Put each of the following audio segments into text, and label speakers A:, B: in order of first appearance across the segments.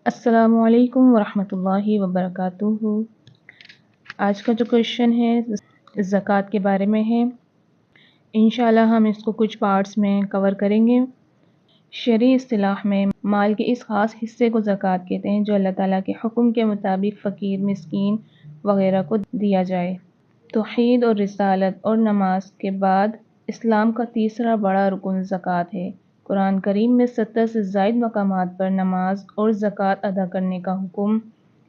A: السلام علیکم ورحمۃ اللہ وبرکاتہ۔ آج کا جو کویشچن ہے زکوٰۃ کے بارے میں ہے۔ انشاءاللہ ہم اس کو کچھ پارٹس میں کور کریں گے۔ شرعی اصطلاح میں مال کے اس خاص حصے کو زکوٰۃ کہتے ہیں جو اللہ تعالیٰ کے حکم کے مطابق فقیر، مسکین وغیرہ کو دیا جائے۔ توحید اور رسالت اور نماز کے بعد اسلام کا تیسرا بڑا رکن زکوٰۃ ہے۔ قرآن کریم میں 70 سے زائد مقامات پر نماز اور زکوٰۃ ادا کرنے کا حکم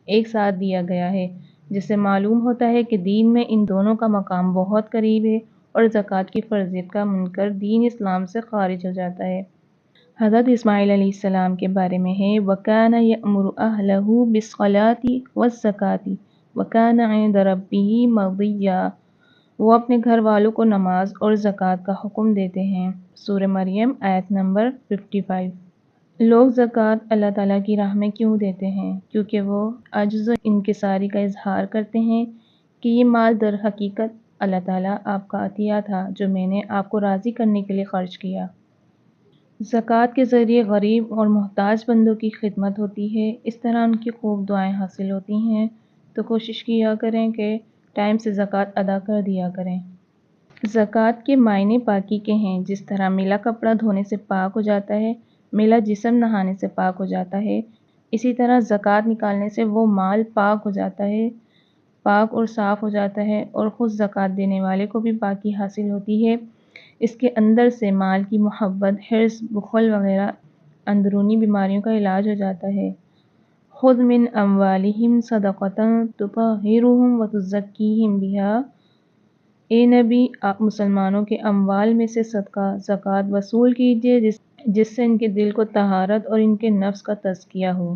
A: ایک ساتھ دیا گیا ہے، جس سے معلوم ہوتا ہے کہ دین میں ان دونوں کا مقام بہت قریب ہے اور زکوٰۃ کی فرضیت کا منکر دین اسلام سے خارج ہو جاتا ہے۔ حضرت اسماعیل علیہ السلام کے بارے میں ہے وَكَانَ يَأْمُرُ أَهْلَهُ بِالصَّلَاةِ وَالزَّكَاةِ وَكَانَ عِندَ رَبِّهِ مَرْضِيًّا۔ وہ اپنے گھر والوں کو نماز اور زکوٰۃ کا حکم دیتے ہیں۔ سورہ مریم آیت نمبر 55۔ لوگ زکوٰۃ اللہ تعالیٰ کی راہ میں کیوں دیتے ہیں؟ کیونکہ وہ عجز و انکساری کا اظہار کرتے ہیں کہ یہ مال در حقیقت اللہ تعالیٰ آپ کا عطیہ تھا جو میں نے آپ کو راضی کرنے کے لیے خرچ کیا۔ زکوٰۃ کے ذریعے غریب اور محتاج بندوں کی خدمت ہوتی ہے، اس طرح ان کی خوب دعائیں حاصل ہوتی ہیں، تو کوشش کیا کریں کہ ٹائم سے زکوٰۃ ادا کر دیا کریں۔ زکوٰۃ کے معنی پاکی کے ہیں، جس طرح ملا کپڑا دھونے سے پاک ہو جاتا ہے، ملا جسم نہانے سے پاک ہو جاتا ہے، اسی طرح زکوٰۃ نکالنے سے وہ مال پاک ہو جاتا ہے، پاک اور صاف ہو جاتا ہے، اور خود زکوٰۃ دینے والے کو بھی پاکی حاصل ہوتی ہے۔ اس کے اندر سے مال کی محبت، حرص، بخل وغیرہ اندرونی بیماریوں کا علاج ہو جاتا ہے۔ خُذْ مِنْ أَمْوَالِهِمْ صَدَقَةً تُطَهِّرُهُمْ وَتُزَكِّيهِمْ بِهَا۔ اے نبی، آپ مسلمانوں کے اموال میں سے صدقہ زکوٰۃ وصول کیجیے جس سے ان کے دل کو طہارت اور ان کے نفس کا تزکیہ ہو۔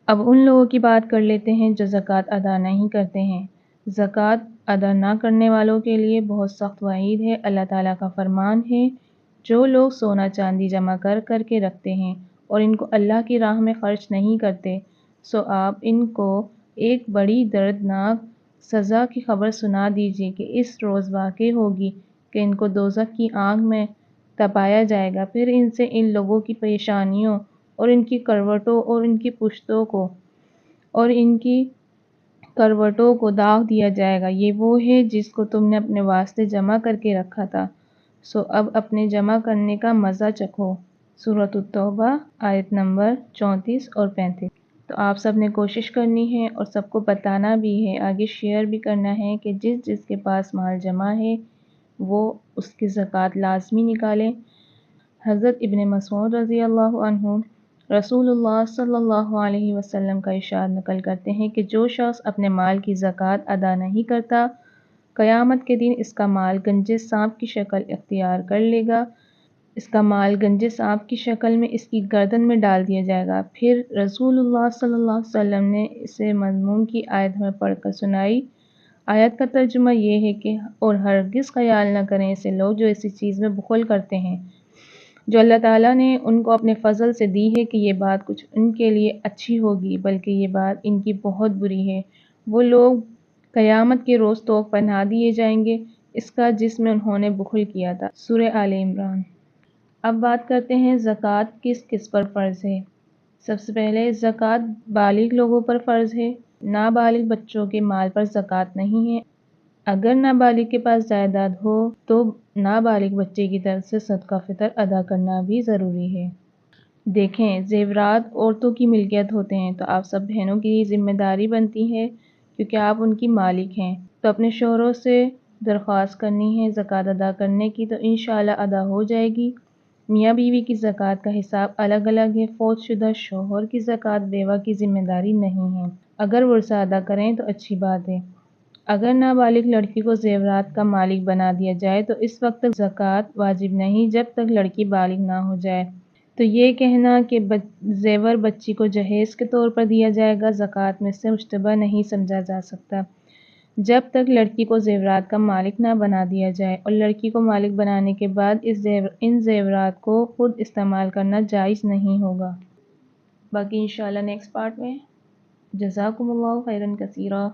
A: اب ان لوگوں کی بات کر لیتے ہیں جو زکوٰۃ ادا نہیں کرتے ہیں۔ زکوٰۃ ادا نہ کرنے والوں کے لیے بہت سخت وعید ہے۔ اللہ تعالیٰ کا فرمان ہے، جو لوگ سونا چاندی جمع کر کر کے رکھتے ہیں اور ان کو اللہ کی راہ میں خرچ نہیں کرتے، سو آپ ان کو ایک بڑی دردناک سزا کی خبر سنا دیجیے کہ اس روز واقع ہوگی کہ ان کو دوزخ کی آگ میں تپایا جائے گا، پھر ان سے ان لوگوں کی پیشانیوں اور ان کی کروٹوں اور ان کی پشتوں کو اور ان کی کروٹوں کو داغ دیا جائے گا، یہ وہ ہے جس کو تم نے اپنے واسطے جمع کر کے رکھا تھا، سو اب اپنے جمع کرنے کا مزہ چکھو۔ سورۃ التوبہ آیت نمبر 34 اور 35۔ تو آپ سب نے کوشش کرنی ہے اور سب کو بتانا بھی ہے، آگے شیئر بھی کرنا ہے کہ جس جس کے پاس مال جمع ہے وہ اس کی زکوٰۃ لازمی نکالیں۔ حضرت ابن مسعود رضی اللہ عنہ رسول اللہ صلی اللہ علیہ وسلم کا ارشاد نقل کرتے ہیں کہ جو شخص اپنے مال کی زکوٰۃ ادا نہیں کرتا، قیامت کے دن اس کا مال گنجے سانپ کی شکل اختیار کر لے گا، اس کا مال گنجے سانپ کی شکل میں اس کی گردن میں ڈال دیا جائے گا۔ پھر رسول اللہ صلی اللہ علیہ وسلم نے اسے مضمون کی آیت میں پڑھ کر سنائی۔ آیت کا ترجمہ یہ ہے کہ اور ہرگز خیال نہ کریں ایسے لوگ جو ایسی چیز میں بخل کرتے ہیں جو اللہ تعالیٰ نے ان کو اپنے فضل سے دی ہے کہ یہ بات کچھ ان کے لیے اچھی ہوگی، بلکہ یہ بات ان کی بہت بری ہے۔ وہ لوگ قیامت کے روز طوق پہنا دیے جائیں گے اس کا جس میں انہوں نے بخل کیا تھا۔ سورہ آل عمران۔ اب بات کرتے ہیں زکوٰۃ کس کس پر فرض ہے۔ سب سے پہلے زکوٰۃ بالغ لوگوں پر فرض ہے، نابالغ بچوں کے مال پر زکوٰۃ نہیں ہے۔ اگر نابالغ کے پاس جائیداد ہو تو نابالغ بچے کی طرف سے صدقہ فطر ادا کرنا بھی ضروری ہے۔ دیکھیں، زیورات عورتوں کی ملکیت ہوتے ہیں، تو آپ سب بہنوں کی ذمہ داری بنتی ہے کیونکہ آپ ان کی مالک ہیں، تو اپنے شوہروں سے درخواست کرنی ہے زکوٰۃ ادا کرنے کی، تو انشاءاللہ ادا ہو جائے گی۔ میاں بیوی کی زکوٰۃ کا حساب الگ الگ ہے۔ فوت شدہ شوہر کی زکوٰۃ بیوہ کی ذمہ داری نہیں ہے، اگر ورثہ ادا کریں تو اچھی بات ہے۔ اگر نابالغ لڑکی کو زیورات کا مالک بنا دیا جائے تو اس وقت تک زکوٰۃ واجب نہیں جب تک لڑکی بالغ نہ ہو جائے۔ تو یہ کہنا کہ زیور بچی کو جہیز کے طور پر دیا جائے گا زکوٰۃ میں سے مشتبہ نہیں سمجھا جا سکتا، جب تک لڑکی کو زیورات کا مالک نہ بنا دیا جائے، اور لڑکی کو مالک بنانے کے بعد ان زیورات کو خود استعمال کرنا جائز نہیں ہوگا۔ باقی انشاءاللہ نیکسٹ پارٹ میں۔ جزاکم اللہ خیرا کثیرا۔